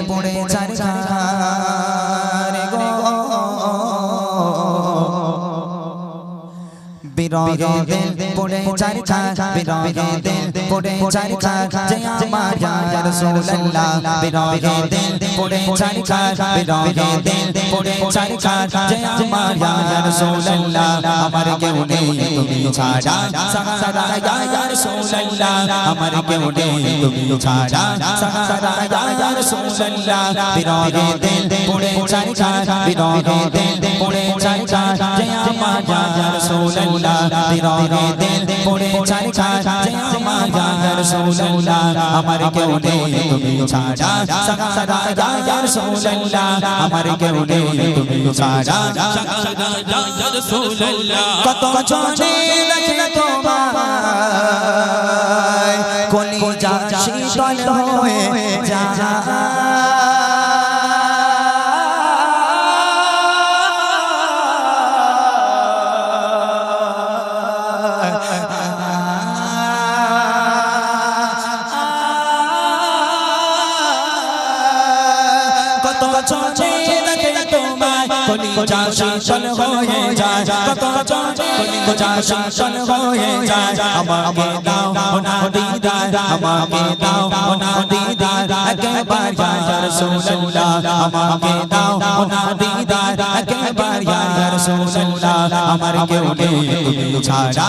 পড়ে চারখার গো বিরহে দিল পড়ে চারখার বিরহে দিল পড়ে চারখার যে আমার ইয়া রাসূলুল্লাহ বিরহে দিল পড়ে চারখার বিরহে দিল পড়ে চারখার যে আমার ইয়া রাসূলুল্লাহ আমার কেউ নেই তুমি ছাড়া সারা ইয়া রাসূলুল্লাহ আমার কেউ নেই তুমি ছাড়া সারা ইয়া রাসূলুল্লাহ বিরহে দিল পড়ে চারখার বিরহে দিল পড়ে চারখার যে আমার ইয়া রাসূলুল্লাহ বিরহে দিল পড়ে চারখার যে আমার ইয়া রাসূলুল্লাহ আমার কেউ নেই তুমি ছাড়া সারা ইয়া রাসূলুল্লাহ আমার কেউ নেই তুমি ছাড়া ইয়া রাসূলুল্লাহ কত জনে দেখলে তোমায় কলিজা শীতল হয়ে যায় কলিজা শীতল হয়ে যায় কত জনে কলিজা শীতল হয়ে যায় আমাকে দাও না দিদার আমাকে দাও না দিদার একবার ইয়া রাসূলুল্লাহ আমাকে দাও না দিদার একবার ইয়া রাসূলুল্লাহ আমার কেউ নেই তুমি ছাড়া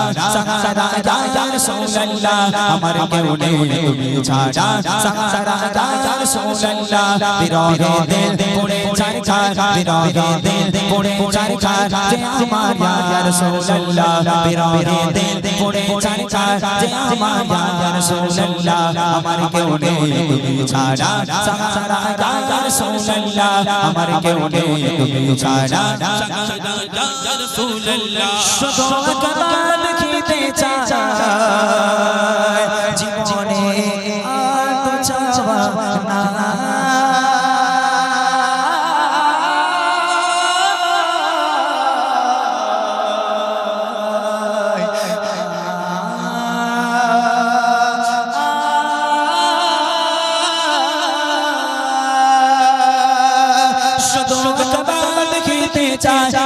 সারা ইয়া রাসূলুল্লাহ আমার কেউ নেই তুমি ছাড়া সারা ইয়া রাসূলুল্লাহ বিরহে দিল পড়ে চারখার বিরহে দিল পড়ে চারখার যে আমার ইয়া রাসূলুল্লাহ বিরহে দিল পড়ে চারখার যে আমার ইয়া রাসূলুল্লাহ আমার কেউ নেই তুমি ছাড়া সারা ইয়া রাসূলুল্লাহ আমার কেউ নেই তুমি ছাড়া ইয়া রাসূলুল্লাহ শুধু একবার দেখিতে চাই জীবনে আর তো চাওয়া না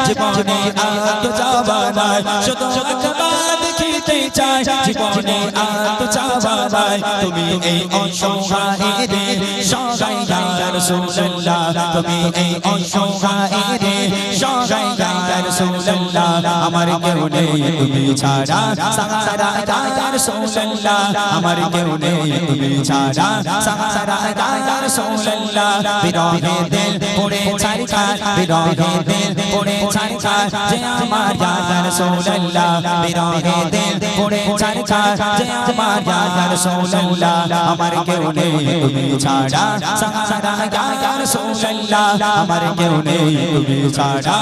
জীবনে আর তো চাওয়া নাই শুধু একবার দেখিতে চাই জীবনে আর তো চাওয়া নাই তুমি এই অসহায়দের সহায় ইয়া রাসূলুল্লাহ তুমি এই অসহায়দের সহায় ইয়া রাসূলুল্লাহ আমার কেউ নেই তুমি ছাড়া সারা ইয়া রাসূলুল্লাহ আমার কেউ নেই তুমি ছাড়া সারা ইয়া রাসূলুল্লাহ বিরহে দিল পড়ে চারখার বিরহে দিল পড়ে চারখার যে আমার ইয়া রাসূলুল্লাহ বিরহে দিল পড়ে চারখার যে আমার ইয়া রাসূলুল্লাহ আমার কেউ নেই তুমি ছাড়া সারা ইয়া রাসূলুল্লাহ আমার কেউ নেই তুমি ছাড়া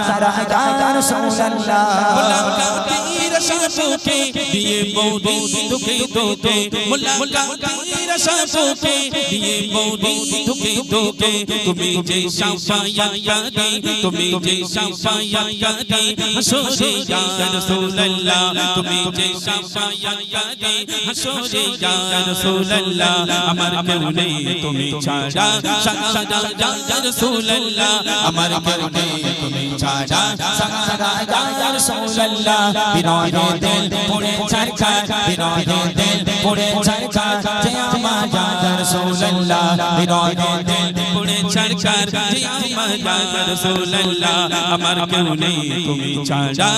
সারা ইয়া রাসূলুল্লাহ মুলাকাতের সাথে দিয়ে বৌদি দুঃখে তোকে মুলাকাতের সাথে দিয়ে বৌদি দুঃখে তোকে তুমি যে শাফায়াত দে তুমি যে শাফায়াত দে হাসরে ইয়া রাসূলুল্লাহ তুমি যে শাফায়াত দে হাসরে ইয়া রাসূলুল্লাহ আমার কেউ নেই তুমি ছাড়া সারা ইয়া রাসূলুল্লাহ আমার কেউ নেই তুমি ছাড়া সারা ইয়া রাসূলুল্লাহ বিরহে দিল পড়ে চারখার বিরহে দিল পড়ে চারখার যে আমার ইয়া রাসূলুল্লাহ বিরহে দিল পড়ে চারখার যে আমার ইয়া রাসূলুল্লাহ আমার কেউ নেই তুমি ছাড়া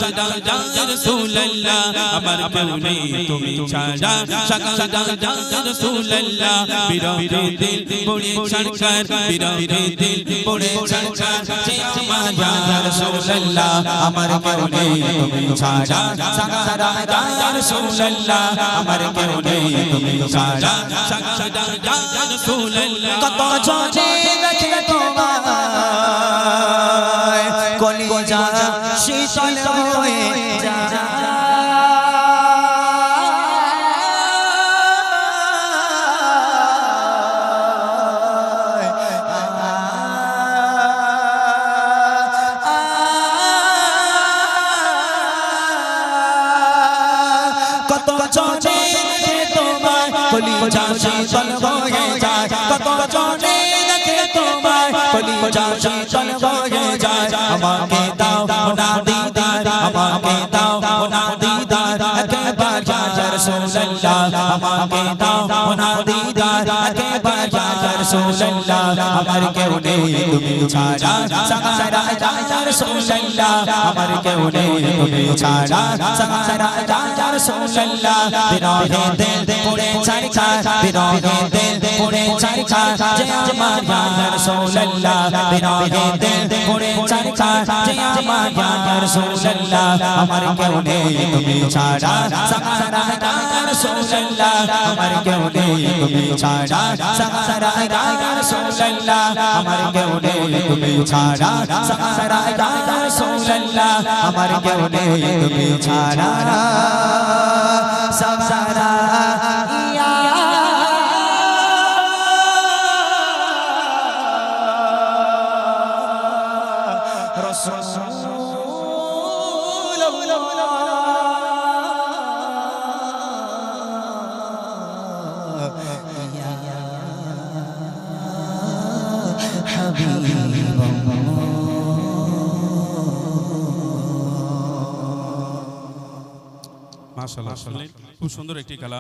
সারা ইয়া রাসূলুল্লাহ আমার কেউ নেই তুমি ছাড়া সারা ইয়া রাসূলুল্লাহ বিরহে দিল পড়ে চারখার বিরহে দিল পড়ে চারখার যে আমার ইয়া রাসূলুল্লাহ আমার কেউ নেই তুমি ছাড়া সারা ইয়া রাসূলুল্লাহ আমার কেউ নেই তুমি ছাড়া সারা ইয়া রাসূলুল্লাহ কত জনে দেখলে তোমায় কলিজা শীতল হয়ে যায় কত জনে তোমায় কলিজা শীতল হয়ে যায় কত জনে কলিজা শীতল হয়ে যায় আমাকে দাও না দিদার আমাকে দাও না দিদার একবার ইয়া রাসূলুল্লাহ আমাকে দাও না দিদার একবার ইয়া রাসূলুল্লাহ আমার কেউ নেই তুমি ছাড়া সারা ইয়া রাসূলুল্লাহ আমার কেউ নেই তুমি ছাড়া সারা ইয়া রাসূলুল্লাহ বিরহে দিল পড়ে ছাড়খা বিরহে দিল পড়ে ছাড়খা যে আমার ইয়া রাসূলুল্লাহ বিরহে দিল পড়ে ছাড়খা যে আমার ইয়া রাসূলুল্লাহ আমার কেউ নেই তুমি ছাড়া সারা ইয়া রাসূলুল্লাহ আমার কেউ নেই তুমি ছাড়া সারা ইয়া রাসূলুল্লাহ আমার কেউ নেই তুমি ছাড়া সারা ইয়া রাসূলুল্লাহ আমার কেউ নেই তুমি ছাড়া সারা ইয়া মাশাআল্লাহ খুব সুন্দর একটি কালাম।